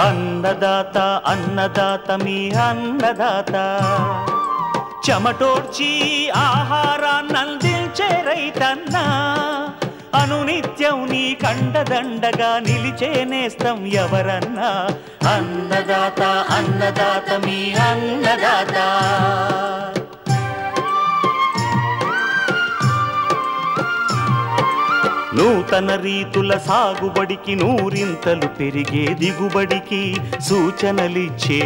అన్నదాత అన్నదాత మీ అన్నదాత చెమటోడ్చి ఆహారాన్నందించే రైతన్నా అనునిత్యం నీ కండదండగా నిలిచే నేస్తం ఎవరన్నా అన్నదాత అన్నదాత మీ అన్నదాత నూతన రీతుల సాగుబడికి నూరింతలు పెరిగే దిగుబడికి సూచనలిచ్చే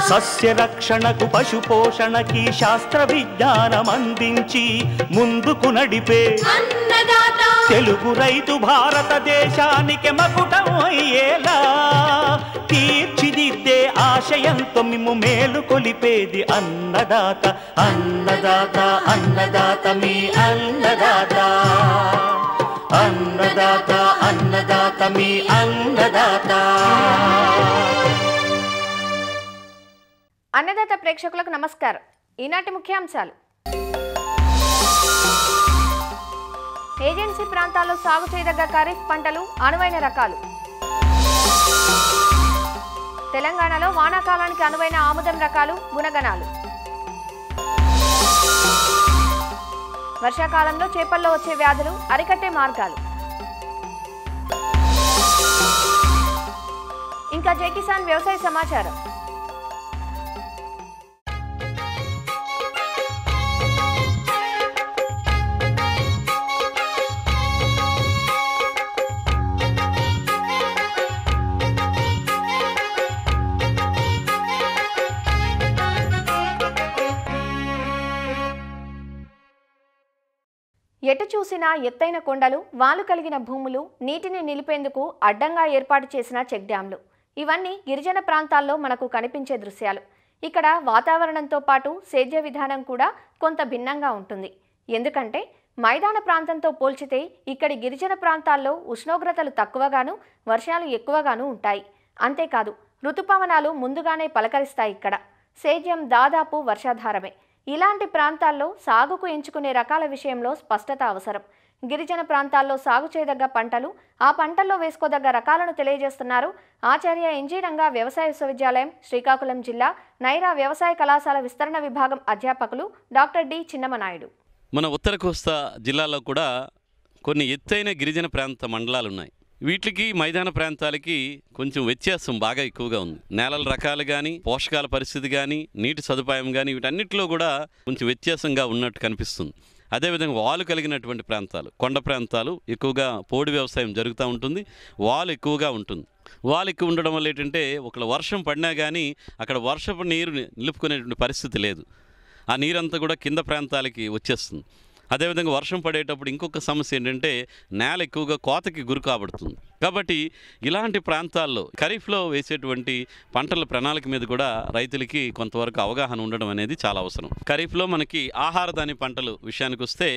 సస్య రక్షణకు పశు పోషణకి శాస్త్ర విజ్ఞానం అందించి ముందుకు నడిపే తెలుగు రైతు భారతదేశానికి మకుటం అయ్యేలా తీర్చిదిద్దే ఆశయంతో మిమ్ము మేలు కొలిపేది అన్నదాత అన్నదాత అన్నదాత మీ అన్నదాత అన్నదాత అన్నదాత మీ అన్నదాత. అన్నదాత ప్రేక్షకులకు నమస్కారం. ఈనాటి ముఖ్యాంశాలు: ఏజెన్సీ ప్రాంతాల్లో సాగు చేయదగ్గ ఖరీఫ్ పంటలు, అనువైన రకాలు. తెలంగాణలో వానాకాలానికి అనువైన ఆముదం రకాలు, గుణగణాలు. వర్షాకాలంలో చేపల్లో వచ్చే వ్యాధులు, అరికట్టే మార్గాలు. ఇంకా జై కిసాన్ వ్యవసాయ సమాచారం. ఎటు చూసినా ఎత్తైన కొండలు, వాలు కలిగిన భూములు, నీటిని నిలిపేందుకు అడ్డంగా ఏర్పాటు చేసిన చెక్ డ్యాంలు, ఇవన్నీ గిరిజన ప్రాంతాల్లో మనకు కనిపించే దృశ్యాలు. ఇక్కడ వాతావరణంతో పాటు సేద్య విధానం కూడా కొంత భిన్నంగా ఉంటుంది. ఎందుకంటే మైదాన ప్రాంతంతో పోల్చితే ఇక్కడి గిరిజన ప్రాంతాల్లో ఉష్ణోగ్రతలు తక్కువగాను, వర్షాలు ఎక్కువగాను ఉంటాయి. అంతేకాదు ఋతుపవనాలు ముందుగానే పలకరిస్తాయి. ఇక్కడ సేద్యం దాదాపు వర్షాధారమే. ఇలాంటి ప్రాంతాల్లో సాగుకు ఎంచుకునే రకాల విషయంలో స్పష్టత అవసరం. గిరిజన ప్రాంతాల్లో సాగు చేయదగ్గ పంటలు, ఆ పంటల్లో వేసుకోదగ్గ రకాలను తెలియజేస్తున్నారు ఆచార్య ఎన్జీ రంగా వ్యవసాయ విశ్వవిద్యాలయం, శ్రీకాకుళం జిల్లా నైరా వ్యవసాయ కళాశాల విస్తరణ విభాగం అధ్యాపకులు డాక్టర్ డి చిన్నమనాయుడు. మన ఉత్తర కోస్తా జిల్లాలో కూడా కొన్ని ఎత్తైన గిరిజన ప్రాంత మండలాలు ఉన్నాయి. వీటికి మైదాన ప్రాంతాలకి కొంచెం వ్యత్యాసం బాగా ఎక్కువగా ఉంది. నేలల రకాలు కానీ, పోషకాల పరిస్థితి కానీ, నీటి సదుపాయం కానీ, వీటన్నిటిలో కూడా కొంచెం వ్యత్యాసంగా ఉన్నట్టు కనిపిస్తుంది. అదేవిధంగా వాలు కలిగినటువంటి ప్రాంతాలు, కొండ ప్రాంతాలు ఎక్కువగా పోడు వ్యవసాయం జరుగుతూ ఉంటుంది. వాలు ఎక్కువగా ఉంటుంది. వాలు ఎక్కువ ఉండడం వల్ల ఏంటంటే ఒకవేళ వర్షం పడినా కానీ అక్కడ వర్షపు నీరు నిలుపుకునేటువంటి పరిస్థితి లేదు. ఆ నీరంతా కూడా కింద ప్రాంతాలకి వచ్చేస్తుంది. అదేవిధంగా వర్షం పడేటప్పుడు ఇంకొక సమస్య ఏంటంటే నేల ఎక్కువగా కోతకి గురి కాబడుతుంది. కాబట్టి ఇలాంటి ప్రాంతాల్లో ఖరీఫ్లో వేసేటువంటి పంటల ప్రణాళిక మీద కూడా రైతులకి కొంతవరకు అవగాహన ఉండడం అనేది చాలా అవసరం. ఖరీఫ్లో మనకి ఆహార ధాన్య పంటలు విషయానికి వస్తే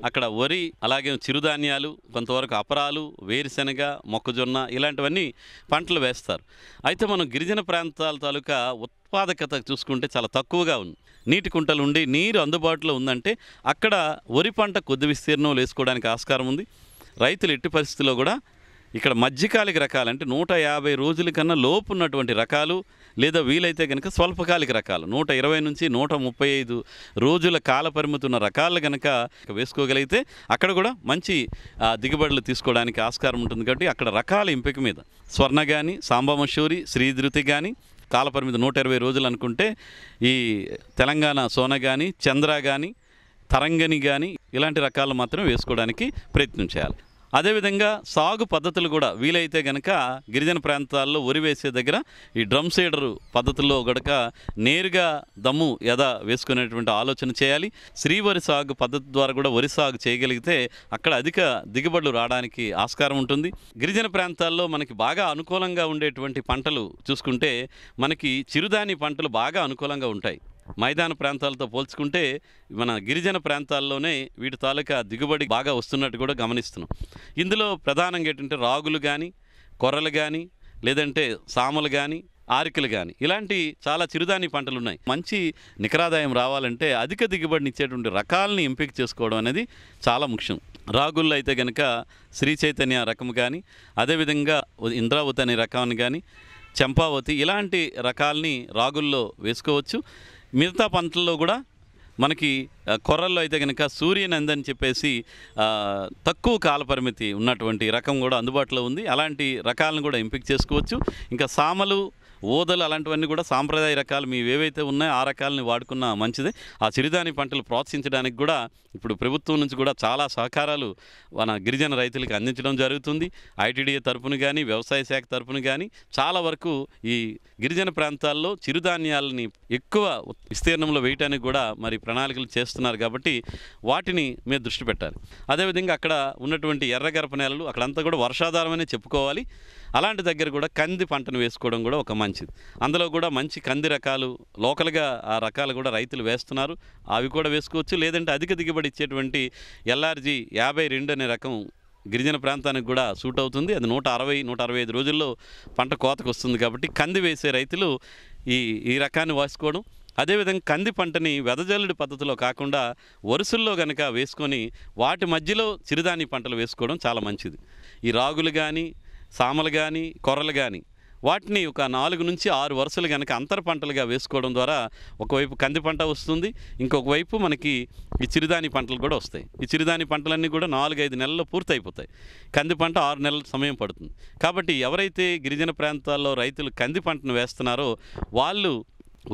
అక్కడ వరి, అలాగే చిరుధాన్యాలు, కొంతవరకు అపరాలు, వేరుశెనగ, మొక్కజొన్న ఇలాంటివన్నీ పంటలు వేస్తారు. అయితే మనం గిరిజన ప్రాంతాల తాలూకా ఉత్పాదకత చూసుకుంటే చాలా తక్కువగా ఉంది. నీటి కుంటలు ఉండి నీరు అందుబాటులో ఉందంటే అక్కడ వరి పంట కొద్ది విస్తీర్ణం వేసుకోవడానికి ఆస్కారం ఉంది. రైతులు ఎట్టి పరిస్థితుల్లో కూడా ఇక్కడ మధ్యకాలిక రకాలు అంటే 150 రోజుల కన్నా లోపు ఉన్నటువంటి రకాలు, లేదా వీలైతే కనుక స్వల్పకాలిక రకాలు 120 నుంచి 135 రోజుల కాల పరిమితి ఉన్న రకాలు కనుక వేసుకోగలిగితే అక్కడ కూడా మంచి దిగుబడులు తీసుకోవడానికి ఆస్కారం ఉంటుంది. కాబట్టి అక్కడ రకాల ఎంపిక మీద స్వర్ణ కానీ, సాంబమషూరి, శ్రీధృతి కానీ కాలపరిమితి 120 రోజులు అనుకుంటే ఈ తెలంగాణ సోన కానీ, చంద్ర కానీ, తరంగని కానీ ఇలాంటి రకాలు మాత్రం వేసుకోవడానికి ప్రయత్నం చేయాలి. అదేవిధంగా సాగు పద్ధతులు కూడా వీలైతే కనుక గిరిజన ప్రాంతాల్లో వరి వేసే దగ్గర ఈ డ్రమ్ సీడరు పద్ధతుల్లో గనక నేరుగా దమ్ము ఎద వేసుకునేటువంటి ఆలోచన చేయాలి. శ్రీవరి సాగు పద్ధతి ద్వారా కూడా వరి సాగు చేయగలిగితే అక్కడ అధిక దిగుబడులు రావడానికి ఆస్కారం ఉంటుంది. గిరిజన ప్రాంతాల్లో మనకి బాగా అనుకూలంగా ఉండేటువంటి పంటలు చూసుకుంటే మనకి చిరుధాన్య పంటలు బాగా అనుకూలంగా ఉంటాయి. మైదాన ప్రాంతాలతో పోల్చుకుంటే మన గిరిజన ప్రాంతాల్లోనే వీటి తాలూకా దిగుబడి బాగా వస్తున్నట్టు కూడా గమనిస్తున్నాం. ఇందులో ప్రధానంగా ఏంటంటే రాగులు కానీ, కొర్రలు కానీ, లేదంటే సామలు కానీ, ఆరికలు కానీ ఇలాంటి చాలా చిరుధాన్య పంటలు ఉన్నాయి. మంచి నికరాదాయం రావాలంటే అధిక దిగుబడిని ఇచ్చేటువంటి రకాలని ఎంపిక చేసుకోవడం అనేది చాలా ముఖ్యం. రాగుల్లో అయితే కనుక శ్రీ చైతన్య రకం కానీ, అదేవిధంగా ఇంద్రావతి అనే రకాన్ని కానీ, చంపావతి ఇలాంటి రకాలని రాగుల్లో వేసుకోవచ్చు. మిగతా పంటల్లో కూడా మనకి కొర్రల్లో అయితే కనుక సూర్యనంద్ అని చెప్పేసి తక్కువ కాల పరిమితి ఉన్నటువంటి రకం కూడా అందుబాటులో ఉంది. అలాంటి రకాలను కూడా ఎంపిక చేసుకోవచ్చు. ఇంకా సామలు, ఓదలు అలాంటివన్నీ కూడా సాంప్రదాయ రకాలు మీ ఏవైతే ఉన్నాయో ఆ రకాలని వాడుకున్న మంచిదే. ఆ చిరుధాన్య పంటలు ప్రోత్సహించడానికి కూడా ఇప్పుడు ప్రభుత్వం నుంచి కూడా చాలా సహకారాలు మన గిరిజన రైతులకు అందించడం జరుగుతుంది. ఐటీడీఏ తరపున కానీ, వ్యవసాయ శాఖ తరపున కానీ చాలా వరకు ఈ గిరిజన ప్రాంతాల్లో చిరుధాన్యాలని ఎక్కువ విస్తీర్ణంలో వేయటానికి కూడా మరి ప్రణాళికలు చేస్తున్నారు. కాబట్టి వాటిని మీరు దృష్టి పెట్టాలి. అదేవిధంగా అక్కడ ఉన్నటువంటి ఎర్రగరప నేలలు అక్కడంతా కూడా వర్షాధారమనే చెప్పుకోవాలి. అలాంటి దగ్గర కూడా కంది పంటను వేసుకోవడం కూడా ఒక మంచిది. అందులో కూడా మంచి కంది రకాలు లోకల్గా ఆ రకాలు కూడా రైతులు వేస్తున్నారు. అవి కూడా వేసుకోవచ్చు. లేదంటే అధిక దిగుబడి ఇచ్చేటువంటి LRG 52 అనే రకం గిరిజన ప్రాంతానికి కూడా సూట్ అవుతుంది. అది 160-165 రోజుల్లో పంట కోతకు వస్తుంది. కాబట్టి కంది వేసే రైతులు ఈ రకాన్ని వేసుకోవడం, అదేవిధంగా కంది పంటని వెదజల్లుడి పద్ధతిలో కాకుండా వరుసల్లో కనుక వేసుకొని వాటి మధ్యలో చిరుధాన్య పంటలు వేసుకోవడం చాలా మంచిది. ఈ రాగులు కానీ, సామలు కానీ, కొర్రలు కానీ వాటిని ఒక 4 నుంచి 6 వరుసలు కనుక అంతర పంటలుగా వేసుకోవడం ద్వారా ఒకవైపు కంది పంట వస్తుంది, ఇంకొక వైపు మనకి ఈ చిరుధాన్య పంటలు కూడా వస్తాయి. ఈ చిరుధాన్య పంటలన్నీ కూడా 4-5 నెలల్లో పూర్తయిపోతాయి. కంది పంట 6 నెలల సమయం పడుతుంది. కాబట్టి ఎవరైతే గిరిజన ప్రాంతాల్లో రైతులు కంది పంటను వేస్తున్నారో వాళ్ళు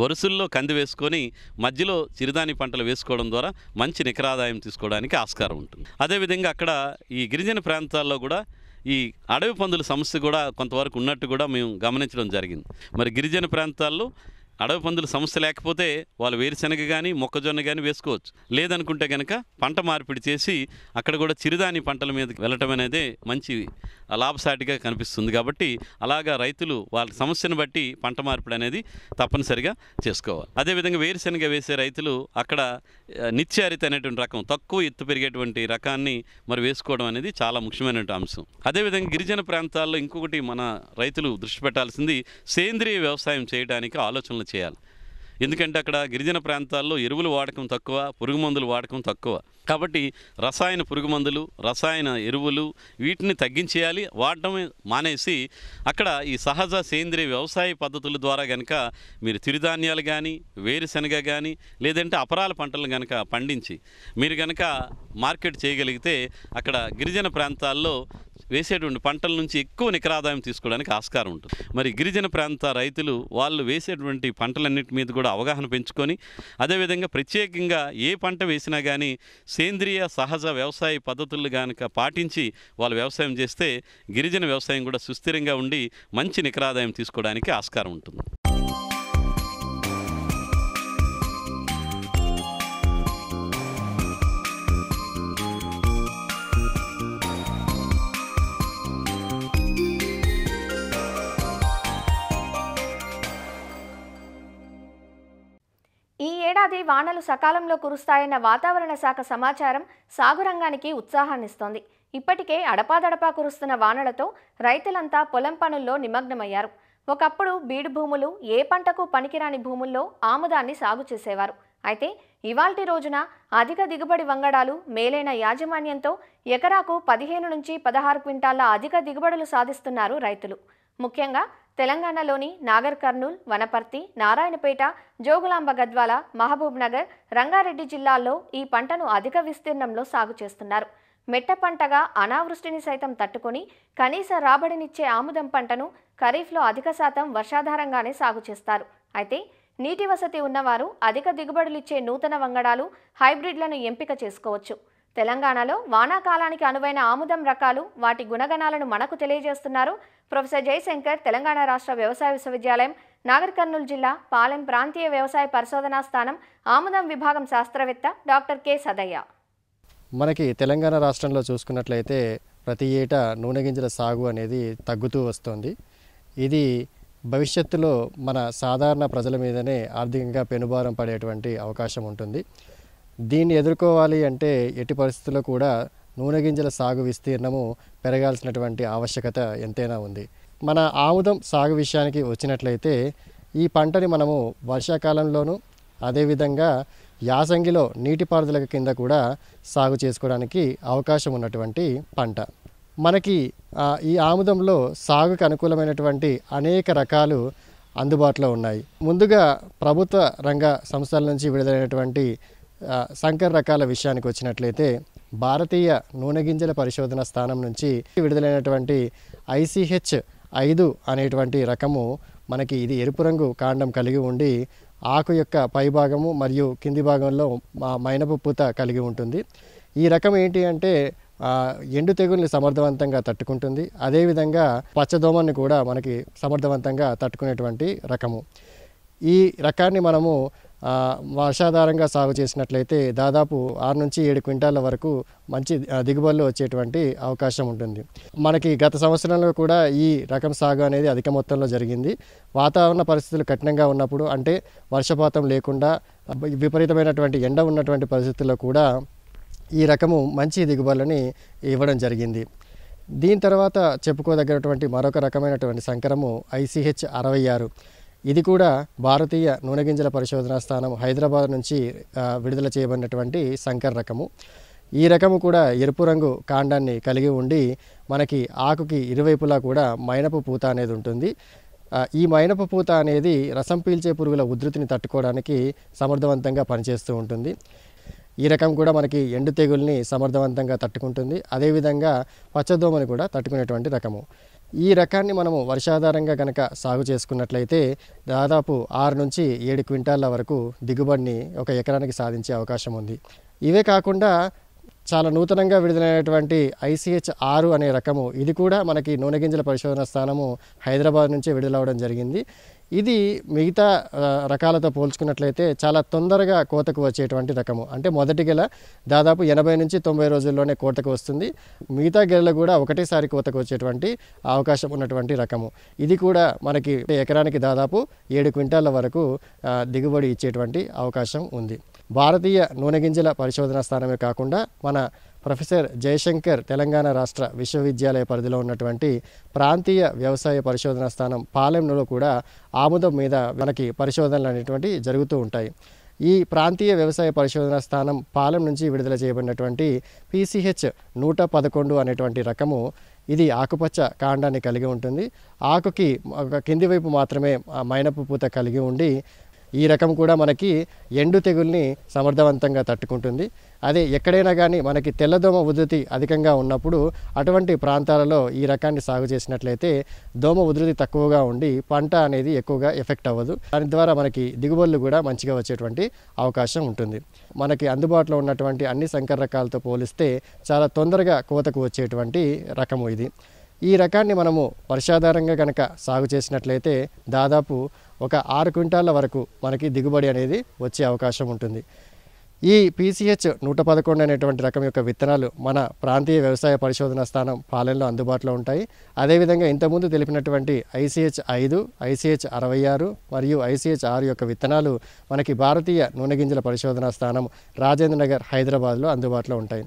వరుసల్లో కంది వేసుకొని మధ్యలో చిరుధాన్య పంటలు వేసుకోవడం ద్వారా మంచి నికరాదాయం తీసుకోవడానికి ఆస్కారం ఉంటుంది. అదేవిధంగా అక్కడ ఈ గిరిజన ప్రాంతాల్లో కూడా ఈ అడవి పందుల సమస్య కూడా కొంతవరకు ఉన్నట్టు కూడా మేము గమనించడం జరిగింది. మరి గిరిజన ప్రాంతాల్లో అడవి పందుల సమస్య లేకపోతే వాళ్ళు వేరుశనగ కానీ, మొక్కజొన్న కానీ వేసుకోవచ్చు. లేదనుకుంటే కనుక పంట మార్పిడి చేసి అక్కడ కూడా చిరుధాన్య పంటల మీదకి వెళ్ళటం అనేది మంచి లాభసాటిగా కనిపిస్తుంది. కాబట్టి అలాగా రైతులు వాళ్ళ సమస్యను బట్టి పంట మార్పిడి అనేది తప్పనిసరిగా చేసుకోవాలి. అదేవిధంగా వేరుశనగ వేసే రైతులు అక్కడ నిత్యారిత అనేటువంటి రకం, తక్కువ ఎత్తు పెరిగేటువంటి రకాన్ని మరి వేసుకోవడం అనేది చాలా ముఖ్యమైనటువంటి అంశం. అదేవిధంగా గిరిజన ప్రాంతాల్లో ఇంకొకటి మన రైతులు దృష్టి పెట్టాల్సింది సేంద్రియ వ్యవసాయం చేయడానికి ఆలోచనలు చేయాలి. ఎందుకంటే అక్కడ గిరిజన ప్రాంతాల్లో ఎరువుల వాడకం తక్కువ, పురుగు మందుల వాడకం తక్కువ. కాబట్టి రసాయన పురుగు మందులు, రసాయన ఎరువులు వీటిని తగ్గించేయాలి. వాడటమే మానేసి అక్కడ ఈ సహజ సేంద్రియ వ్యవసాయ పద్ధతుల ద్వారా కనుక మీరు చిరుధాన్యాలు కానీ, వేరుశనగ కానీ, లేదంటే అపరాల పంటలు కనుక పండించి మీరు కనుక మార్కెట్ చేయగలిగితే అక్కడ గిరిజన ప్రాంతాల్లో వేసేటువంటి పంటల నుంచి ఎక్కువ నికరాదాయం తీసుకోవడానికి ఆస్కారం ఉంటుంది. మరి గిరిజన ప్రాంత రైతులు వాళ్ళు వేసేటువంటి పంటలన్నిటి మీద కూడా అవగాహన పెంచుకొని, అదేవిధంగా ప్రత్యేకంగా ఏ పంట వేసినా కానీ సేంద్రియ సహజ వ్యవసాయ పద్ధతులు కనుక పాటించి వాళ్ళు వ్యవసాయం చేస్తే గిరిజన వ్యవసాయం కూడా సుస్థిరంగా ఉండి మంచి నికరాదాయం తీసుకోవడానికి ఆస్కారం ఉంటుంది. ఈ ఏడాది వానలు సకాలంలో కురుస్తాయన్న వాతావరణ శాఖ సమాచారం సాగు రంగానికి ఉత్సాహాన్నిస్తోంది. ఇప్పటికే అడపాదడపా కురుస్తున్న వానలతో రైతులంతా పొలం పనుల్లో నిమగ్నమయ్యారు. ఒకప్పుడు బీడు భూములు, ఏ పంటకు పనికిరాని భూముల్లో ఆముదాన్ని సాగు చేసేవారు. అయితే ఇవాల్టి రోజున అధిక దిగుబడి వంగడాలు, మేలైన యాజమాన్యంతో ఎకరాకు 15 నుంచి 16 క్వింటాళ్ల అధిక దిగుబడులు సాధిస్తున్నారు రైతులు. ముఖ్యంగా తెలంగాణలోని నాగర్ కర్నూల్, వనపర్తి, నారాయణపేట, జోగులాంబ గద్వాల, మహబూబ్ నగర్, రంగారెడ్డి జిల్లాల్లో ఈ పంటను అధిక విస్తీర్ణంలో సాగు చేస్తున్నారు. మెట్ట పంటగా అనావృష్టిని సైతం తట్టుకుని కనీస రాబడినిచ్చే ఆముదం పంటను ఖరీఫ్లో అధిక శాతం వర్షాధారంగానే సాగు చేస్తారు. అయితే నీటి వసతి ఉన్నవారు అధిక దిగుబడులిచ్చే నూతన వంగడాలు, హైబ్రిడ్లను ఎంపిక చేసుకోవచ్చు. తెలంగాణలో వానాకాలానికి అనువైన ఆముదం రకాలు, వాటి గుణగణాలను మనకు తెలియజేస్తున్నారు ప్రొఫెసర్ జయశంకర్, తెలంగాణ రాష్ట్ర వ్యవసాయ విశ్వవిద్యాలయం, నాగర్ కర్నూల్ జిల్లా పాలెం ప్రాంతీయ వ్యవసాయ పరిశోధనా స్థానం ఆముదం విభాగం శాస్త్రవేత్త డాక్టర్ కె సదయ్య. మనకి తెలంగాణ రాష్ట్రంలో చూసుకున్నట్లయితే ప్రతి ఏటా నూనె గింజల సాగు అనేది తగ్గుతూ వస్తుంది. ఇది భవిష్యత్తులో మన సాధారణ ప్రజల మీదనే ఆర్థికంగా పెనుభారం పడేటువంటి అవకాశం ఉంటుంది. దీన్ని ఎదుర్కోవాలి అంటే ఎట్టి పరిస్థితుల్లో కూడా నూనె గింజల సాగు విస్తీర్ణము పెరగాల్సినటువంటి ఆవశ్యకత ఎంతైనా ఉంది. మన ఆముదం సాగు విషయానికి వచ్చినట్లయితే ఈ పంటని మనము వర్షాకాలంలోనూ, అదేవిధంగా యాసంగిలో నీటిపారుదల కింద కూడా సాగు చేసుకోవడానికి అవకాశం ఉన్నటువంటి పంట. మనకి ఈ ఆముదంలో సాగుకు అనుకూలమైనటువంటి అనేక రకాలు అందుబాటులో ఉన్నాయి. ముందుగా ప్రభుత్వ రంగ సంస్థల నుంచి విడుదలైనటువంటి సంకర రకాల విషయానికి వచ్చినట్లయితే భారతీయ నూనె గింజల పరిశోధన స్థానం నుంచి విడుదలైనటువంటి ICH5 అనేటువంటి రకము మనకి ఇది ఎరుపు రంగు కాండం కలిగి ఉండి ఆకు యొక్క పైభాగము మరియు కింది భాగంలో మైనపు పూత కలిగి ఉంటుంది. ఈ రకం ఏంటి అంటే ఎండు తెగుల్ని సమర్థవంతంగా తట్టుకుంటుంది. అదేవిధంగా పచ్చదోమని కూడా మనకి సమర్థవంతంగా తట్టుకునేటువంటి రకము. ఈ రకాన్ని మనము వర్షాధారంగా సాగు చేసినట్లయితే దాదాపు 6 నుంచి 7 క్వింటాల వరకు మంచి దిగుబడులు వచ్చేటువంటి అవకాశం ఉంటుంది. మనకి గత సంవత్సరంలో కూడా ఈ రకం సాగు అనేది అధిక మొత్తంలో జరిగింది. వాతావరణ పరిస్థితులు కఠినంగా ఉన్నప్పుడు, అంటే వర్షపాతం లేకుండా విపరీతమైనటువంటి ఎండ ఉన్నటువంటి పరిస్థితుల్లో కూడా ఈ రకము మంచి దిగుబడులని ఇవ్వడం జరిగింది. దీని తర్వాత చెప్పుకోదగినటువంటి మరొక రకమైనటువంటి సంకరము ICH66. ఇది కూడా భారతీయ నూనె గింజల పరిశోధనా స్థానం హైదరాబాద్ నుంచి విడుదల చేయబడినటువంటి సంకర రకము. ఈ రకము కూడా ఎరుపు రంగు కాండాన్ని కలిగి ఉండి మనకి ఆకుకి ఇరువైపులా కూడా మైనపు పూత అనేది ఉంటుంది. ఈ మైనపు పూత అనేది రసం పీల్చే పురుగుల ఉధృతిని తట్టుకోవడానికి సమర్థవంతంగా పనిచేస్తూ ఉంటుంది. ఈ రకం కూడా మనకి ఎండు తెగుల్ని సమర్థవంతంగా తట్టుకుంటుంది. అదేవిధంగా పచ్చదోమని కూడా తట్టుకునేటువంటి రకము. ఈ రకాన్ని మనము వర్షాధారంగా కనుక సాగు చేసుకున్నట్లయితే దాదాపు 6 నుంచి 7 క్వింటాల వరకు దిగుబడిని ఒక ఎకరానికి సాధించే అవకాశం ఉంది. ఇవే కాకుండా చాలా నూతనంగా విడుదలైనటువంటి ICH6 అనే రకము, ఇది కూడా మనకి నూనె గింజల పరిశోధన స్థానము హైదరాబాద్ నుంచే విడుదలవ్వడం జరిగింది. ఇది మిగతా రకాలతో పోల్చుకున్నట్లయితే చాలా తొందరగా కోతకు వచ్చేటువంటి రకము. అంటే మొదటి గెల దాదాపు 80 నుంచి 90 రోజుల్లోనే కోతకు వస్తుంది. మిగతా గెలలు కూడా ఒకటేసారి కోతకు వచ్చేటువంటి అవకాశం ఉన్నటువంటి రకము. ఇది కూడా మనకి ఎకరానికి దాదాపు 7 క్వింటాల వరకు దిగుబడి ఇచ్చేటువంటి అవకాశం ఉంది. భారతీయ నూనె గింజల పరిశోధన స్థానమే కాకుండా మన ప్రొఫెసర్ జయశంకర్ తెలంగాణ రాష్ట్ర విశ్వవిద్యాలయ పరిధిలో ఉన్నటువంటి ప్రాంతీయ వ్యవసాయ పరిశోధన స్థానం పాలెంలో కూడా ఆముదం మీద మనకి పరిశోధనలు అనేటువంటి జరుగుతూ ఉంటాయి. ఈ ప్రాంతీయ వ్యవసాయ పరిశోధన స్థానం పాలెం నుంచి విడుదల చేయబడినటువంటి PCH111 అనేటువంటి రకము, ఇది ఆకుపచ్చ కాండాన్ని కలిగి ఉంటుంది. ఆకుకి కింది వైపు మాత్రమే మైనపు పూత కలిగి ఉండి ఈ రకం కూడా మనకి ఎండు తెగుల్ని సమర్థవంతంగా తట్టుకుంటుంది. అదే ఎక్కడైనా కానీ మనకి తెల్లదోమ ఉధృతి అధికంగా ఉన్నప్పుడు అటువంటి ప్రాంతాలలో ఈ రకాన్ని సాగు చేసినట్లయితే దోమ ఉధృతి తక్కువగా ఉండి పంట అనేది ఎక్కువగా ఎఫెక్ట్ అవ్వదు. దాని ద్వారా మనకి దిగుబడులు కూడా మంచిగా వచ్చేటువంటి అవకాశం ఉంటుంది. మనకి అందుబాటులో ఉన్నటువంటి అన్ని సంకర రకాలతో పోలిస్తే చాలా తొందరగా కోతకు వచ్చేటువంటి రకము ఇది. ఈ రకాన్ని మనము వర్షాధారంగా కనుక సాగు చేసినట్లయితే దాదాపు ఒక 6 క్వింటాల వరకు మనకి దిగుబడి అనేది వచ్చే అవకాశం ఉంటుంది. ఈ PCH111 అనేటువంటి రకం యొక్క విత్తనాలు మన ప్రాంతీయ వ్యవసాయ పరిశోధన స్థానం పాలెంలో అందుబాటులో ఉంటాయి. అదేవిధంగా ఇంతకుముందు తెలిపినటువంటి ICH5, ICH66 మరియు ICH6 యొక్క విత్తనాలు మనకి భారతీయ నూనె గింజల పరిశోధన స్థానం రాజేంద్ర నగర్ హైదరాబాద్లో అందుబాటులో ఉంటాయి.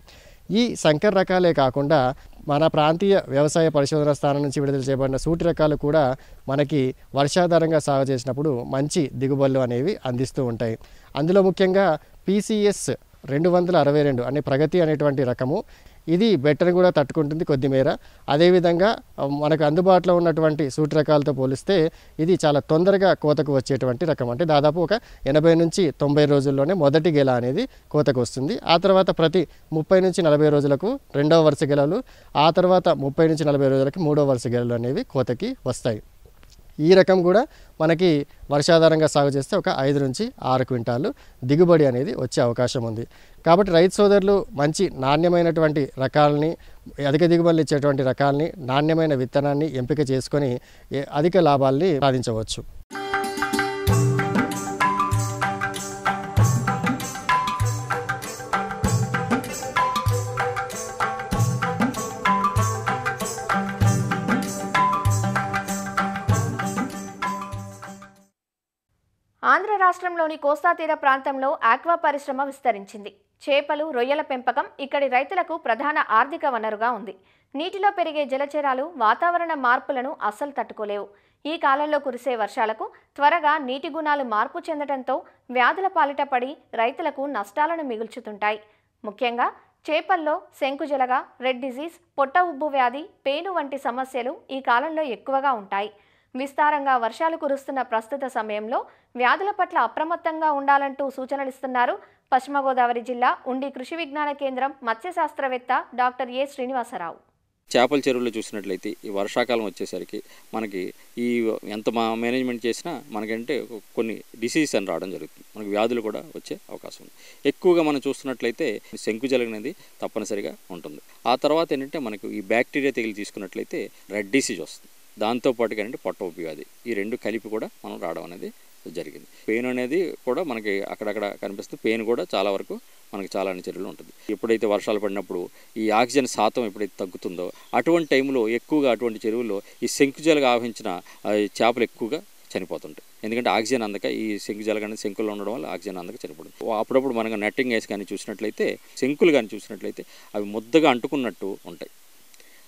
ఈ సంకర రకాలే కాకుండా మన ప్రాంతీయ వ్యవసాయ పరిశోధన స్థానం నుంచి విడుదల చేయబడిన సూటి రకాలు కూడా మనకి వర్షాధారంగా సాగు చేసినప్పుడు మంచి దిగుబడులు అనేవి అందిస్తూ ఉంటాయి. అందులో ముఖ్యంగా PCS 262 అనే ప్రగతి అనేటువంటి రకము, ఇది బెట్టను కూడా తట్టుకుంటుంది కొద్దిమేర. అదేవిధంగా మనకు అందుబాటులో ఉన్నటువంటి సూటి రకాలతో పోలిస్తే ఇది చాలా తొందరగా కోతకు వచ్చేటువంటి రకం. అంటే దాదాపు ఒక 80 నుంచి 90 రోజుల్లోనే మొదటి గెల అనేది కోతకు వస్తుంది. ఆ తర్వాత ప్రతి 30 నుంచి 40 రోజులకు రెండవ వరుస గెలలు, ఆ తర్వాత 30 నుంచి 40 రోజులకి మూడవ వరుస గెలలు అనేవి కోతకి వస్తాయి. ఈ రకం కూడా మనకి వర్షాధారంగా సాగు చేస్తే ఒక 5 నుంచి 6 క్వింటాలు దిగుబడి అనేది వచ్చే అవకాశం ఉంది. కాబట్టి రైతు సోదరులు మంచి నాణ్యమైనటువంటి రకాలని, అధిక దిగుబడులు ఇచ్చేటువంటి రకాలని, నాణ్యమైన విత్తనాన్ని ఎంపిక చేసుకొని అధిక లాభాలని సాధించవచ్చు. ఆంధ్ర రాష్ట్రంలోని కోస్తా తీర ప్రాంతంలో ఆక్వా పరిశ్రమ విస్తరించింది. చేపలు, రొయ్యల పెంపకం ఇక్కడి రైతులకు ప్రధాన ఆర్థిక వనరుగా ఉంది. నీటిలో పెరిగే జలచరాలు వాతావరణ మార్పులను అస్సలు తట్టుకోలేవు. ఈ కాలంలో కురిసే వర్షాలకు త్వరగా నీటి గుణాలు మార్పు చెందడంతో వ్యాధుల పాలిట పడి రైతులకు నష్టాలను మిగుల్చుతుంటాయి. ముఖ్యంగా చేపల్లో శంకుజలగ, రెడ్ డిజీజ్, పొట్ట ఉబ్బు వ్యాధి, పేను వంటి సమస్యలు ఈ కాలంలో ఎక్కువగా ఉంటాయి. విస్తారంగా వర్షాలు కురుస్తున్న ప్రస్తుత సమయంలో వ్యాధుల పట్ల అప్రమత్తంగా ఉండాలంటూ సూచనలిస్తున్నారు పశ్చిమ గోదావరి జిల్లా ఉండి కృషి విజ్ఞాన కేంద్రం మత్స్యశాస్త్రవేత్త డాక్టర్ ఏ శ్రీనివాసరావు. చేపల చెరువుల్లో చూసినట్లయితే ఈ వర్షాకాలం వచ్చేసరికి మనకి ఈ ఎంత మేనేజ్మెంట్ చేసినా మనకంటే కొన్ని డిసీజ్ అని రావడం జరుగుతుంది. మనకి వ్యాధులు కూడా వచ్చే అవకాశం ఉంది. ఎక్కువగా మనం చూస్తున్నట్లయితే శంకుజలగ అనేది తప్పనిసరిగా ఉంటుంది. ఆ తర్వాత ఏంటంటే మనకు ఈ బ్యాక్టీరియా తెగిలి తీసుకున్నట్లయితే రెడ్ డిసీజ్ వస్తుంది. దాంతోపాటుగా అంటే పొట్ట ఉబ్బు వ్యాధి, ఈ రెండు కలిపి కూడా మనం రావడం అనేది జరిగింది. పెయిన్ అనేది కూడా మనకి అక్కడక్కడ కనిపిస్తుంది. పెయిన్ కూడా చాలా వరకు మనకి చాలా చర్యలు ఉంటుంది. ఎప్పుడైతే వర్షాలు పడినప్పుడు ఈ ఆక్సిజన్ శాతం ఎప్పుడైతే తగ్గుతుందో అటువంటి టైంలో ఎక్కువగా అటువంటి చెరువుల్లో ఈ శంకుజలగ ఆవహించిన చేపలు ఎక్కువగా చనిపోతుంటాయి. ఎందుకంటే ఆక్సిజన్ అందక ఈ శంకుజలగ అనేది శంకుల్లో ఉండడం వల్ల ఆక్సిజన్ అందక చనిపోతుంది. అప్పుడప్పుడు మనకు నెట్టింగ్ వేసి కానీ చూసినట్లయితే శంకులు కానీ చూసినట్లయితే అవి ముద్దగా అంటుకున్నట్టు ఉంటాయి.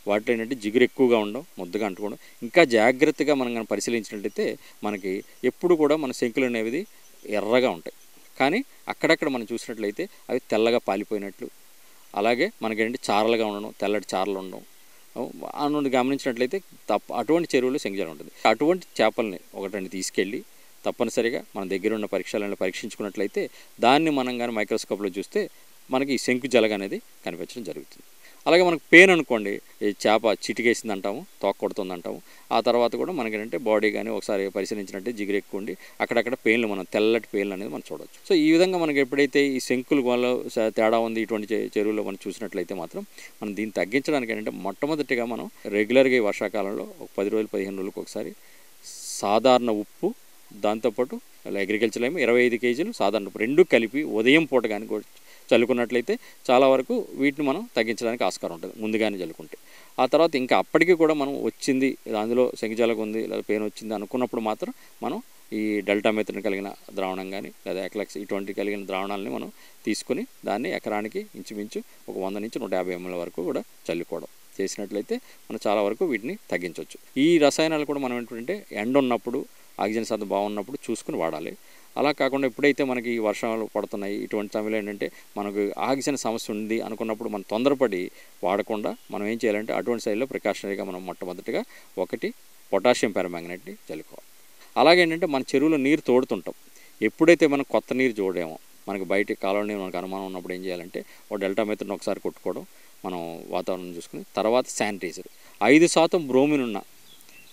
వాటిలో ఏంటంటే జిగురు ఎక్కువగా ఉండడం, ముద్దగా అంటుకోవడం. ఇంకా జాగ్రత్తగా మనం కానీ పరిశీలించినట్లయితే మనకి ఎప్పుడు కూడా మన శంకులు అనేవి ఎర్రగా ఉంటాయి. కానీ అక్కడక్కడ మనం చూసినట్లయితే అవి తెల్లగా పాలిపోయినట్లు, అలాగే మనకేంటి చారలుగా ఉండడం, తెల్లటి చారలు ఉండడం అన్నది గమనించినట్లయితే అటువంటి చెరువులో శంకుజలం ఉంటుంది. అటువంటి చేపల్ని ఒకటి తీసుకెళ్ళి తప్పనిసరిగా మన దగ్గర ఉన్న పరీక్షలను పరీక్షించుకున్నట్లయితే దాన్ని మనం కానీ మైక్రోస్కోప్లో చూస్తే మనకి ఈ శంకుజలగ అనేది కనిపించడం జరుగుతుంది. అలాగే మనకు పెయిన్ అనుకోండి, ఈ చేప చిటికేసింది అంటాము, తోక కొడుతుంది అంటాము. ఆ తర్వాత కూడా మనకేంటంటే బాడీ కానీ ఒకసారి పరిశీలించినట్టే జిగురు ఎక్కువ ఉండి అక్కడక్కడ పెయిన్లు, మనం తెల్లటి పెయిన్లు అనేది మనం చూడవచ్చు. సో ఈ విధంగా మనకి ఎప్పుడైతే ఈ శంకుల వల్ల తేడా ఉంది ఇటువంటి చెరువులో మనం చూసినట్లయితే మాత్రం మనం దీన్ని తగ్గించడానికి ఏంటంటే మొట్టమొదటిగా మనం రెగ్యులర్గా ఈ వర్షాకాలంలో ఒక 10 రోజులు 15 రోజులకు ఒకసారి సాధారణ ఉప్పు, దాంతోపాటు అగ్రికల్చర్ ఏమో 25 కేజీలు సాధారణ ఉప్పు రెండు కలిపి ఉదయం పూట కానీ చల్లుకున్నట్లయితే చాలా వరకు వీటిని మనం తగ్గించడానికి ఆస్కారం ఉంటుంది ముందుగానే చల్లుకుంటే. ఆ తర్వాత ఇంకా అప్పటికి కూడా మనం వచ్చింది అందులో శంకుజలగ ఉంది లేదా పెయిన్ వచ్చింది అనుకున్నప్పుడు మాత్రం మనం ఈ డెల్టామెథ్రిన్ కలిగిన ద్రావణం కానీ లేదా ఎక్లక్స్ ఇటువంటి కలిగిన ద్రావణాలని మనం తీసుకుని దాన్ని ఎకరానికి ఇంచుమించు ఒక 100 నుంచి 150 ml వరకు కూడా చల్లుకోవడం చేసినట్లయితే మనం చాలా వరకు వీటిని తగ్గించవచ్చు. ఈ రసాయనాలు కూడా మనం ఏంటంటే ఎండ ఉన్నప్పుడు, ఆక్సిజన్ శాతం బాగున్నప్పుడు చూసుకుని వాడాలి. అలా కాకుండా ఎప్పుడైతే మనకి వర్షాలు పడుతున్నాయి ఇటువంటి సమయంలో ఏంటంటే మనకు ఆక్సిజన్ సమస్య ఉంది అనుకున్నప్పుడు మనం తొందరపడి వాడకుండా మనం ఏం చేయాలంటే అటువంటి శైలిలో ప్రికాషనరీగా మనం మొట్టమొదటిగా ఒకటి పొటాషియం పెర్మాంగనేట్ని చల్లుకోవాలి. అలాగే ఏంటంటే మన చెరువులో నీరు తోడుతుంటాం. ఎప్పుడైతే మనం కొత్త నీరు చూడేమో మనకి బయట కాలంలో మనకు అనుమానం ఉన్నప్పుడు ఏం చేయాలంటే ఒక డెల్టామెథ్రిన్ ఒకసారి కొట్టుకోవడం, మనం వాతావరణం చూసుకుని తర్వాత శానిటైజర్ 5% బ్రోమిన్ ఉన్న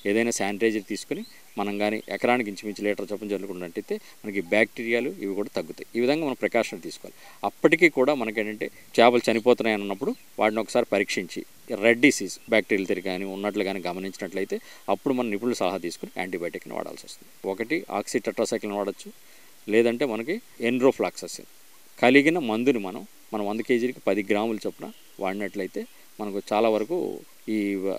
ఏదైనా శానిటైజర్ తీసుకుని మనం కానీ ఎకరానికి ఇంచుమించు లీటర్ చొప్పున చల్లుకున్నట్టయితే మనకి బ్యాక్టీరియాలు ఇవి కూడా తగ్గుతాయి. ఈ విధంగా మనం ప్రికాషన్ తీసుకోవాలి. అప్పటికీ కూడా మనకేంటంటే చేపలు చనిపోతున్నాయి అన్నప్పుడు వాటిని ఒకసారి పరీక్షించి రెడ్ డిసీజ్ బ్యాక్టీరియల్ తిరిగి కానీ ఉన్నట్లు కానీ గమనించినట్లయితే అప్పుడు మనం నిపుణుల సలహా తీసుకుని యాంటీబయాటిక్ని వాడాల్సి వస్తుంది. ఒకటి ఆక్సిటెట్రాసైక్లిన్ వాడచ్చు, లేదంటే మనకి ఎన్రోఫ్లాక్ససిన్ కలిగిన మందుని మనం 100 కేజీలకి 10 గ్రాముల చొప్పున వాడినట్లయితే మనకు చాలా వరకు ఈ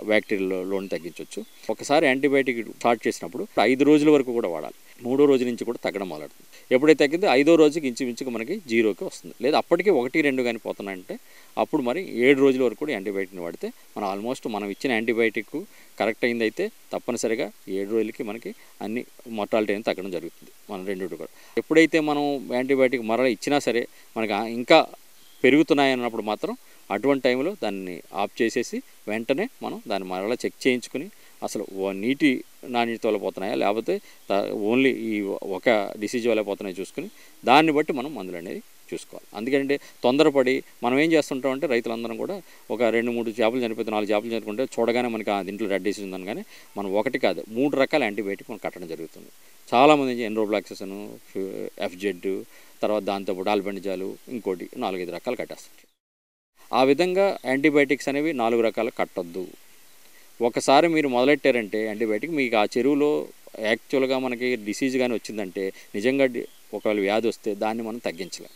బ్యాక్టీరియల్ లోన్ తగ్గించవచ్చు. ఒకసారి యాంటీబయాటిక్ స్టార్ట్ చేసినప్పుడు 5 రోజుల వరకు కూడా వాడాలి. 3వ రోజు నుంచి కూడా తగ్గడం మొదలవుతుంది. ఎప్పుడైతే తగ్గిందో 5వ రోజుకి ఇంచుమించుగా మనకి 0కి వస్తుంది. లేదా అప్పటికే 1-2 కానీ పోతున్నాయంటే అప్పుడు మరి 7 రోజుల వరకు కూడా యాంటీబయాటిక్ని వాడితే మనం ఆల్మోస్ట్ మనం ఇచ్చిన యాంటీబయాటిక్ కరెక్ట్ అయిందైతే తప్పనిసరిగా 7 రోజులకి మనకి అన్ని మొర్టాలిటీ అనేది తగ్గడం జరుగుతుంది. మనం రెండింటి కూడా ఎప్పుడైతే మనం యాంటీబయాటిక్ మరలా ఇచ్చినా సరే మనకి ఇంకా పెరుగుతున్నాయి అన్నప్పుడు మాత్రం అటువంటి టైంలో దాన్ని ఆఫ్ చేసేసి వెంటనే మనం దాన్ని మరలా చెక్ చేయించుకుని అసలు నీటి నాణ్యత వల్ల పోతున్నాయా లేకపోతే ఓన్లీ ఈ ఒక డిసీజ్ వల్ల పోతున్నాయో చూసుకుని దాన్ని బట్టి మనం మందులు అనేది చూసుకోవాలి. అందుకంటే తొందరపడి మనం ఏం చేస్తుంటామంటే రైతులందరం కూడా ఒక 2-3 చేపలు చనిపోతే 4 చేపలు చనిపోతే చూడగానే మనకి దీంట్లో రెడ్ డిసీజ్ ఉందని కానీ మనం ఒకటి కాదు 3 రకాల యాంటీబయాటిక్ మనం కట్టడం జరుగుతుంది. చాలామంది ఎన్రోఫ్లాక్ససిన్, ఎఫ్జెడ్, తర్వాత దాంతోపాటు ఆల్బెండజాలు ఇంకోటి 4-5 రకాలు కట్టేస్తారు. ఆ విధంగా యాంటీబయాటిక్స్ అనేవి 4 రకాలు కట్టొద్దు. ఒకసారి మీరు మొదలెట్టారంటే యాంటీబయాటిక్ మీకు ఆ చెరువులో యాక్చువల్గా మనకి డిసీజ్ కానీ వచ్చిందంటే నిజంగా ఒకవేళ వ్యాధి వస్తే దాన్ని మనం తగ్గించలేం.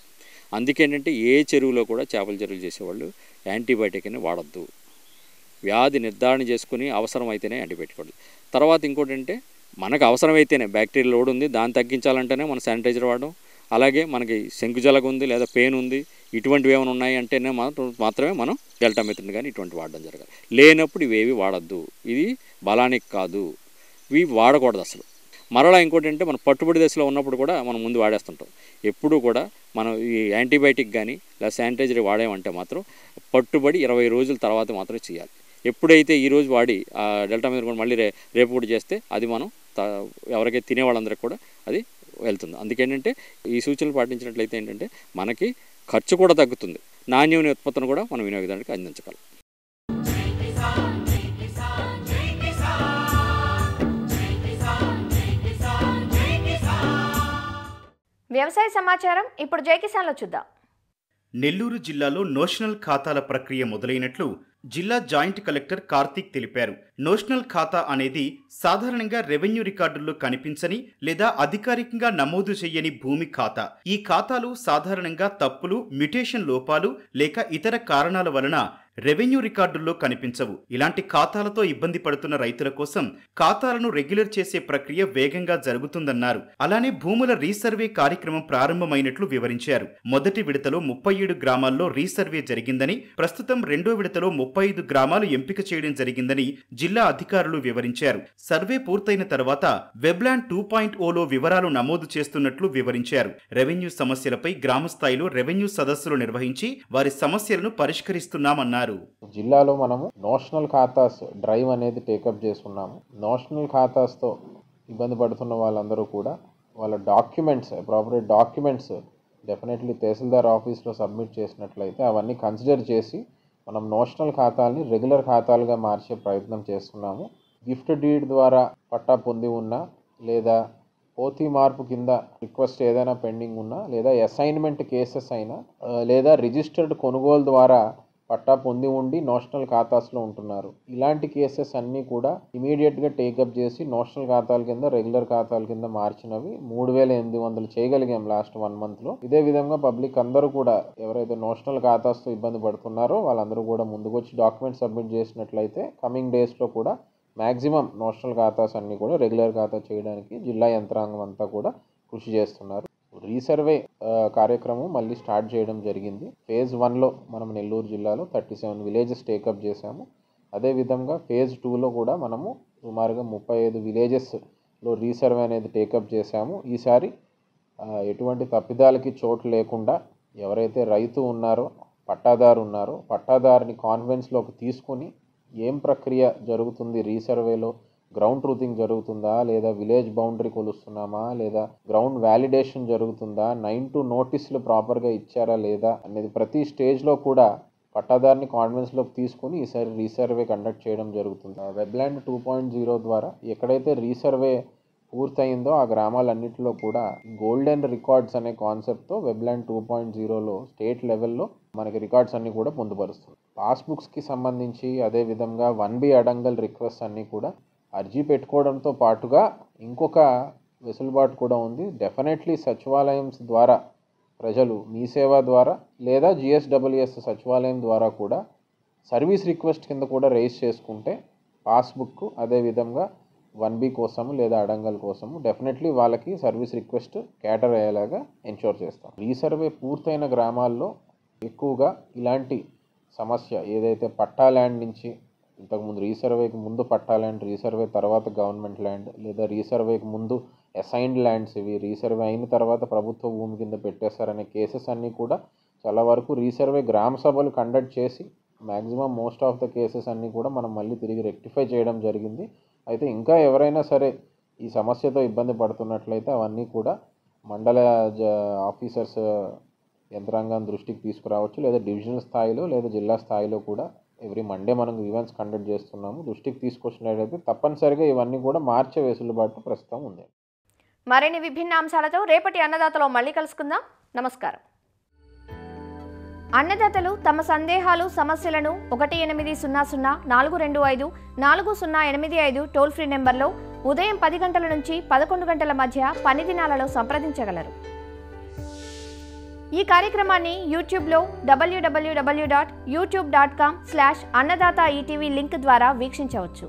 అందుకేంటంటే ఏ చెరువులో కూడా చేపల చెరువులు చేసేవాళ్ళు యాంటీబయాటిక్ని వాడద్దు. వ్యాధి నిర్ధారణ చేసుకుని అవసరమైతేనే యాంటీబయాటిక్ వాడదు. తర్వాత ఇంకోటి అంటే మనకు అవసరమైతేనే బ్యాక్టీరియల్ లోడ్ ఉంది దాన్ని తగ్గించాలంటేనే మనం శానిటైజర్ వాడడం. అలాగే మనకి శంకుజలగ ఉంది లేదా పెయిన్ ఉంది ఇటువంటివి ఏమైనా ఉన్నాయి అంటేనే మాత్రమే మనం డెల్టామెథ్రిన్ కానీ ఇటువంటి వాడడం జరగాలి. లేనప్పుడు ఇవేవి వాడద్దు. ఇది బలానికి కాదు. ఇవి వాడకూడదు అసలు. మరలా ఇంకోటి అంటే మనం పట్టుబడి దశలో ఉన్నప్పుడు కూడా మనం ముందు వాడేస్తుంటాం. ఎప్పుడూ కూడా మనం ఈ యాంటీబయాటిక్ కానీ లేదా శానిటైజర్ వాడామంటే మాత్రం పట్టుబడి 20 రోజుల తర్వాత మాత్రమే చేయాలి. ఎప్పుడైతే ఈరోజు వాడి డెల్టా మీద కూడా మళ్ళీ రేపు కూడా చేస్తే అది మనం ఎవరికైతే తినే వాళ్ళందరికీ కూడా అది వెళ్తుంది. అందుకేంటంటే ఈ సూచనలు పాటించినట్లయితే ఏంటంటే మనకి ఖర్చు కూడా తగ్గుతుంది, నాణ్యమైన ఉత్పత్తిని కూడా మనం వినియోగదారునికి అందించగలం. వ్యవసాయ సమాచారం ఇప్పుడు జై కిసాన్లో చూద్దాం. నెల్లూరు జిల్లాలో నోషనల్ ఖాతాల ప్రక్రియ మొదలైనట్లు జిల్లా జాయింట్ కలెక్టర్ కార్తీక్ తెలిపారు. నోషనల్ ఖాతా అనేది సాధారణంగా రెవెన్యూ రికార్డుల్లో కనిపించని లేదా అధికారికంగా నమోదు చేయని భూమి ఖాతా. ఈ ఖాతాలు సాధారణంగా తప్పులు, మ్యుటేషన్ లోపాలు లేక ఇతర కారణాల వలన రెవెన్యూ రికార్డుల్లో కనిపించవు. ఇలాంటి ఖాతాలతో ఇబ్బంది పడుతున్న రైతుల కోసం ఖాతాలను రెగ్యులర్ చేసే ప్రక్రియ వేగంగా జరుగుతుందన్నారు. అలానే భూముల రీసర్వే కార్యక్రమం ప్రారంభమైనట్లు వివరించారు. మొదటి విడతలో 37 గ్రామాల్లో రీసర్వే జరిగిందని, ప్రస్తుతం రెండో విడతలో 35 గ్రామాలు ఎంపిక చేయడం జరిగిందని జిల్లా అధికారులు వివరించారు. సర్వే పూర్తయిన తర్వాత వెబ్లాండ్ 2.0లో వివరాలు నమోదు చేస్తున్నట్లు వివరించారు. రెవెన్యూ సమస్యలపై గ్రామ స్థాయిలో రెవెన్యూ సదస్సులు నిర్వహించి వారి సమస్యలను పరిష్కరిస్తున్నామన్నారు. జిల్లాలో మనము నోషనల్ ఖాతాస్ డ్రైవ్ అనేది టేకప్ చేస్తున్నాము. నోషనల్ ఖాతాస్తో ఇబ్బంది పడుతున్న వాళ్ళందరూ కూడా వాళ్ళ ప్రాపర్ డాక్యుమెంట్స్ డెఫినెట్లీ తహసీల్దార్ ఆఫీస్లో సబ్మిట్ చేసినట్లయితే అవన్నీ కన్సిడర్ చేసి మనం నోషనల్ ఖాతాలని రెగ్యులర్ ఖాతాలుగా మార్చే ప్రయత్నం చేస్తున్నాము. గిఫ్ట్ డీడ్ ద్వారా పట్టా పొంది ఉన్నా లేదా పోతీ మార్పు కింద రిక్వెస్ట్ ఏదైనా పెండింగ్ ఉన్నా లేదా అసైన్మెంట్ కేసెస్ అయినా లేదా రిజిస్టర్డ్ కొనుగోలు ద్వారా పట్టా పొంది ఉండి నోషనల్ ఖాతాస్లో ఉంటున్నారు. ఇలాంటి కేసెస్ అన్నీ కూడా ఇమీడియట్గా టేకప్ చేసి నోషనల్ ఖాతాల కింద రెగ్యులర్ ఖాతాల కింద మార్చినవి 3800 చేయగలిగాం లాస్ట్ 1 మంత్లో. ఇదే విధంగా పబ్లిక్ అందరూ కూడా ఎవరైతే నోషనల్ ఖాతాస్తో ఇబ్బంది పడుతున్నారో వాళ్ళందరూ కూడా ముందుకు వచ్చి డాక్యుమెంట్ సబ్మిట్ చేసినట్లయితే కమింగ్ డేస్లో కూడా మ్యాక్సిమం నోషనల్ ఖాతాస్ అన్నీ కూడా రెగ్యులర్ ఖాతా చేయడానికి జిల్లా యంత్రాంగం అంతా కూడా కృషి చేస్తున్నారు. రీసర్వే కార్యక్రమం మళ్ళీ స్టార్ట్ చేయడం జరిగింది. ఫేజ్ 1లో మనం నెల్లూరు జిల్లాలో 37 విలేజెస్ టేకప్ చేశాము. అదేవిధంగా ఫేజ్ 2లో కూడా మనము సుమారుగా 35 విలేజెస్లో రీసర్వే అనేది టేకప్ చేశాము. ఈసారి ఎటువంటి తప్పిదాలకి చోటు లేకుండా ఎవరైతే రైతు ఉన్నారో, పట్టాదారు ఉన్నారో, పట్టాదారుని కాన్ఫిడెన్స్లోకి తీసుకొని ఏం ప్రక్రియ జరుగుతుంది, రీసర్వేలో గ్రౌండ్ ట్రూతింగ్ జరుగుతుందా లేదా విలేజ్ బౌండరీ కొలుస్తున్నామా లేదా గ్రౌండ్ వ్యాలిడేషన్ జరుగుతుందా, 9 నోటీసులు ప్రాపర్గా ఇచ్చారా లేదా అనేది ప్రతి స్టేజ్లో కూడా పట్టాదారుని కాన్ఫిడెన్స్లోకి తీసుకొని ఈసారి రీసర్వే కండక్ట్ చేయడం జరుగుతుంది. వెబ్లాండ్ 2.0 ద్వారా ఎక్కడైతే రీసర్వే పూర్తయిందో ఆ గ్రామాలన్నింటిలో కూడా గోల్డెన్ రికార్డ్స్ అనే కాన్సెప్ట్తో వెబ్లాండ్ 2.0లో స్టేట్ లెవెల్లో మనకి రికార్డ్స్ అన్నీ కూడా పొందుపరుస్తుంది. పాస్బుక్స్కి సంబంధించి అదేవిధంగా 1B అడంగల్ రిక్వెస్ట్ అన్నీ కూడా అర్జీ పెట్టుకోవడంతో పాటుగా ఇంకొక వెసులుబాటు కూడా ఉంది. డెఫినెట్లీ సచివాలయం ద్వారా ప్రజలు మీ సేవ ద్వారా లేదా GSWS సచివాలయం ద్వారా కూడా సర్వీస్ రిక్వెస్ట్ కింద కూడా రేజ్ చేసుకుంటే పాస్బుక్ అదేవిధంగా 1B కోసము లేదా అడంగల్ కోసము డెఫినెట్లీ వాళ్ళకి సర్వీస్ రిక్వెస్ట్ క్యాటర్ అయ్యేలాగా ఎన్షూర్ చేస్తాం. రీసర్వే పూర్తయిన గ్రామాల్లో ఎక్కువగా ఇలాంటి సమస్య ఏదైతే పట్టా ల్యాండ్ నుంచి ఇంతకుముందు రీసర్వేకి ముందు పట్టా ల్యాండ్, రీసర్వే తర్వాత గవర్నమెంట్ ల్యాండ్ లేదా రీసర్వేకి ముందు అసైన్డ్ ల్యాండ్స్ ఇవి రీసర్వే అయిన తర్వాత ప్రభుత్వ భూమి కింద పెట్టేస్తారనే కేసెస్ అన్నీ కూడా చాలా వరకు రీసర్వే గ్రామ సభలు కండక్ట్ చేసి maximum most of the cases అన్నీ కూడా మనం మళ్ళీ తిరిగి రెక్టిఫై చేయడం జరిగింది. అయితే ఇంకా ఎవరైనా సరే ఈ సమస్యతో ఇబ్బంది పడుతున్నట్లయితే అవన్నీ కూడా మండల ఆఫీసర్స్ యంత్రాంగం దృష్టికి తీసుకురావచ్చు లేదా డివిజనల్ స్థాయిలో లేదా జిల్లా స్థాయిలో కూడా ఎవ్రీ మండే మనం ఈవెంట్స్ కండక్ట్ చేస్తున్నాము. దృష్టికి తీసుకొచ్చినట్లయితే తప్పనిసరిగా ఇవన్నీ కూడా మార్చే వెసులుబాటు ప్రస్తుతం ఉంది. మరిన్ని విభిన్న అంశాలతో రేపటి అన్నదాతలో మళ్ళీ కలుసుకుందాం. నమస్కారం. అన్నదాతలు తమ సందేహాలు సమస్యలను 1800-425-4085 టోల్ ఫ్రీ నెంబర్లో ఉదయం 10 గంటల నుంచి 11 గంటల మధ్య పని దినాలలో సంప్రదించగలరు. ఈ కార్యక్రమాన్ని యూట్యూబ్లో www.youtube.com/annadaata ETV లింక్ ద్వారా వీక్షించవచ్చు.